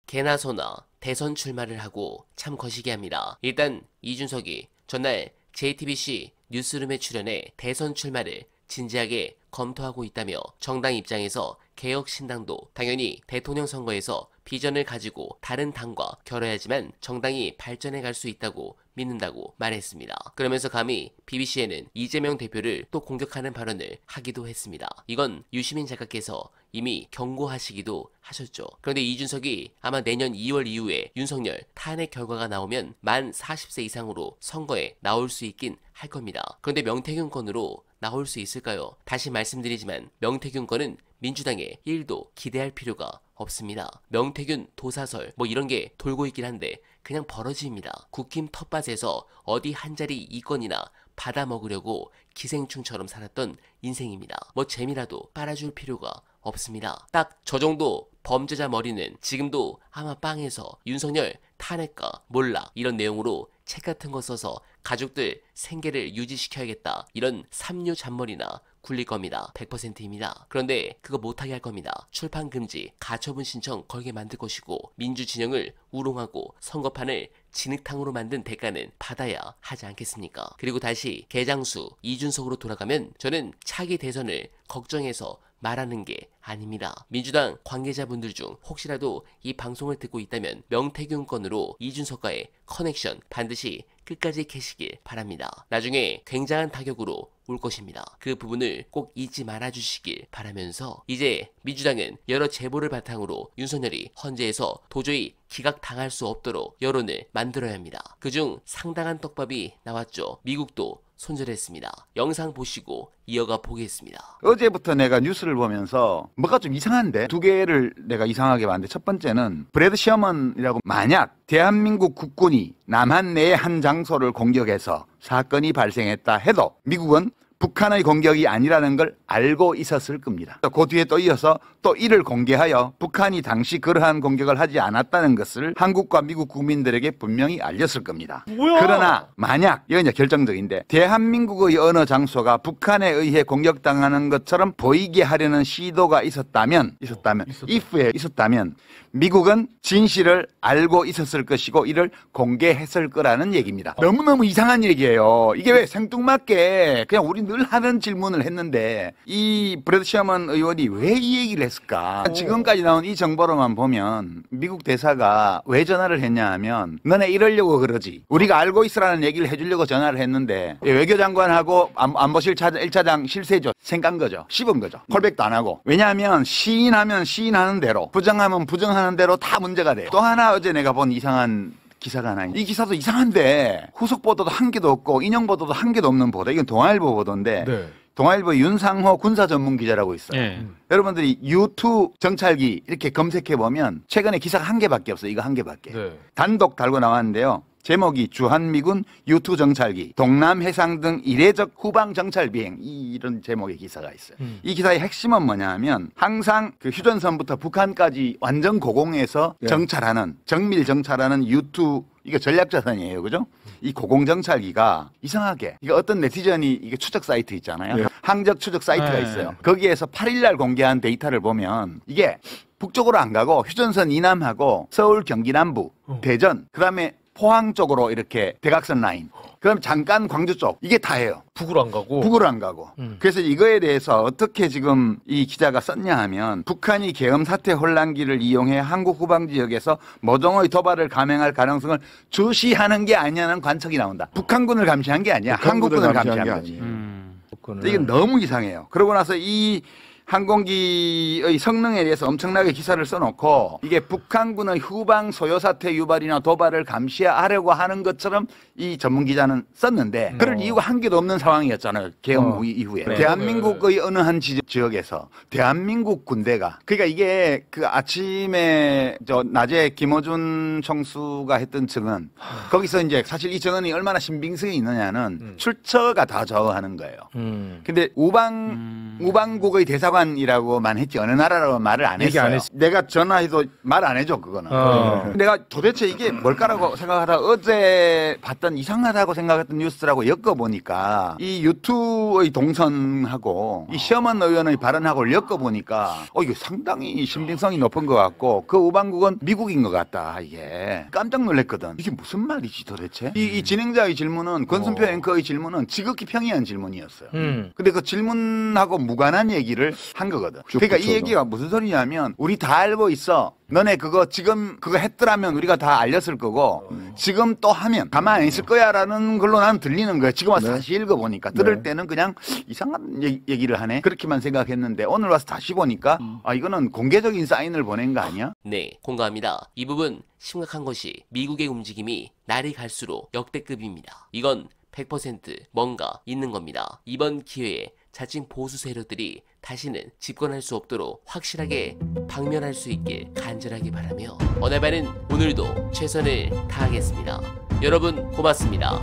개나 소나 대선 출마를 하고 참 거시기합니다. 일단 이준석이 전날 JTBC 뉴스룸에 출연해 대선 출마를 진지하게 검토하고 있다며 정당 입장에서 개혁신당도 당연히 대통령 선거에서 비전을 가지고 다른 당과 결여야지만 정당이 발전해 갈 수 있다고 믿는다고 말했습니다. 그러면서 감히 BBC에는 이재명 대표를 또 공격하는 발언을 하기도 했습니다. 이건 유시민 작가께서 이미 경고하시기도 하셨죠. 그런데 이준석이 아마 내년 2월 이후에 윤석열 탄핵 결과가 나오면 만 40세 이상으로 선거에 나올 수 있긴 할 겁니다. 그런데 명태균 건으로 나올 수 있을까요? 다시 말씀드리지만 명태균 건은 민주당에 1도 기대할 필요가 없습니다. 명태균 도사설 뭐 이런 게 돌고 있긴 한데 그냥 버러지입니다. 국힘 텃밭에서 어디 한 자리 이건이나 받아 먹으려고 기생충처럼 살았던 인생입니다. 뭐 재미라도 빨아줄 필요가 없습니다. 딱 저 정도 범죄자 머리는 지금도 아마 빵에서 윤석열 탄핵과 몰라 이런 내용으로 책 같은 거 써서 가족들 생계를 유지시켜야겠다 이런 삼류 잔머리나 굴릴 겁니다. 100%입니다. 그런데 그거 못하게 할 겁니다. 출판 금지, 가처분 신청 걸게 만들 것이고 민주진영을 우롱하고 선거판을 진흙탕으로 만든 대가는 받아야 하지 않겠습니까? 그리고 다시 개장수 이준석으로 돌아가면 저는 차기 대선을 걱정해서 말하는 게 아닙니다. 민주당 관계자분들 중 혹시라도 이 방송을 듣고 있다면 명태균 건으로 이준석과의 커넥션 반드시 끝까지 캐시길 바랍니다. 나중에 굉장한 타격으로 올 것입니다. 그 부분을 꼭 잊지 말아주시길 바라면서 이제 민주당은 여러 제보를 바탕으로 윤석열이 헌재에서 도저히 기각당할 수 없도록 여론을 만들어야 합니다. 그중 상당한 떡밥이 나왔죠. 미국도 손절했습니다. 영상 보시고 이어가 보겠습니다. 어제부터 내가 뉴스를 보면서 뭐가 좀 이상한데 두 개를 내가 이상하게 봤는데 첫 번째는 브래드 셔먼이라고 만약 대한민국 국군이 남한 내의 한 장소를 공격해서 사건이 발생했다 해도 미국은 북한의 공격이 아니라는 걸 알고 있었을 겁니다. 그 뒤에 또 이어서 또 이를 공개하여 북한이 당시 그러한 공격을 하지 않았다는 것을 한국과 미국 국민들에게 분명히 알렸을 겁니다. 뭐야? 그러나 만약 이건 이제 결정적인데 대한민국의 어느 장소가 북한에 의해 공격당하는 것처럼 보이게 하려는 시도가 있었다면 if에 있었다면 미국은 진실을 알고 있었을 것이고 이를 공개했을 거라는 얘기입니다. 너무너무 이상한 얘기예요. 이게 왜 생뚱맞게 그냥 우리 늘 하는 질문을 했는데 이 브래드 셔먼 의원이 왜 이 얘기를 했을까? 지금까지 나온 이 정보로만 보면 미국 대사가 왜 전화를 했냐 하면 너네 이러려고 그러지. 우리가 알고 있으라는 얘기를 해주려고 전화를 했는데 외교장관하고 안보실 1차장 실세죠. 생깐 거죠. 씹은 거죠. 콜백도 안 하고. 왜냐하면 시인하면 시인하는 대로 부정하면 부정하는 대로 다 문제가 돼요. 또 하나 어제 내가 본 이상한 기사가 하나 있는데 이 기사도 이상한데 후속 보도도 한 개도 없고 인용 보도도 한 개도 없는 보도. 이건 동아일보 보도인데 네. 동아일보 윤상호 군사 전문 기자라고 있어요. 네. 여러분들이 U2 정찰기 이렇게 검색해 보면 최근에 기사가 한 개밖에 없어요. 이거 한 개밖에. 네. 단독 달고 나왔는데요. 제목이 주한미군 U2 정찰기 동남 해상 등 이례적 후방 정찰 비행 이런 제목의 기사가 있어요. 이 기사의 핵심은 뭐냐 하면 항상 그 휴전선부터 북한까지 완전 고공에서 정찰하는 정밀 정찰하는 U2 이거 전략자산이에요. 그죠? 이 고공정찰기가 이상하게 이거 어떤 네티즌이 이게 추적 사이트 있잖아요. 항적 추적 사이트가 있어요. 거기에서 8일날 공개한 데이터를 보면 이게 북쪽으로 안 가고 휴전선 이남하고 서울 경기 남부 대전 그다음에 포항 쪽으로 이렇게 대각선 라인. 그럼 잠깐 광주 쪽 이게 다예요. 북으로 안 가고. 북으로 안 가고. 그래서 이거에 대해서 어떻게 지금 이 기자가 썼냐 하면 북한이 계엄 사태 혼란기를 이용해 한국 후방 지역에서 모종의 도발을 감행할 가능성을 주시하는 게 아니냐는 관측이 나온다. 북한군을 감시한 게 아니야. 한국군을 감시한 거지. 이게 너무 이상해요. 그러고 나서 이 항공기의 성능에 대해서 엄청나게 기사를 써놓고 이게 북한군의 후방 소요사태 유발이나 도발을 감시하려고 하는 것처럼 이 전문 기자는 썼는데 그럴 이유가 한 개도 없는 상황이었잖아요. 계엄 이후에. 네. 대한민국의 어느 한 지역에서 대한민국 군대가 그러니까 이게 그 아침에 낮에 김어준 총수가 했던 증언 거기서 이제 사실 이 증언이 얼마나 신빙성이 있느냐는 출처가 다 저하는 거예요. 근데 우방국의 대사관 외교관이라고만 했지 어느 나라라고 말을 안 얘기 안 했어요. 했어. 내가 전화해도 말 안 해줘 그거는. 내가 도대체 이게 뭘까라고 생각하다 어제 봤던 이상하다고 생각했던 뉴스라고 엮어보니까 이 유튜브의 동선하고 이 시험원 의원의 발언하고 엮어보니까 이게 상당히 신빙성이 높은 것 같고 그 우방국은 미국인 것 같다. 이게 깜짝 놀랐거든. 이게 무슨 말이지 도대체? 이 진행자의 질문은 권순표 앵커의 질문은 지극히 평이한 질문이었어요. 근데 그 질문하고 무관한 얘기를 한 거거든. 그러니까 이 얘기가 무슨 소리냐면 우리 다 알고 있어. 너네 그거 지금 그거 했더라면 우리가 다 알렸을 거고 지금 또 하면 가만히 있을 거야라는 걸로 난 들리는 거야. 지금 와서 다시 읽어보니까 들을 때는 그냥 이상한 얘기를 하네. 그렇게만 생각했는데 오늘 와서 다시 보니까 이거는 공개적인 사인을 보낸 거 아니야? 네, 공감합니다. 이 부분 심각한 것이 미국의 움직임이 날이 갈수록 역대급입니다. 이건 100% 뭔가 있는 겁니다. 이번 기회에 자칭 보수 세력들이 다시는 집권할 수 없도록 확실하게 방면할 수 있길 간절하게 바라며 어네바는 오늘도 최선을 다하겠습니다. 여러분 고맙습니다.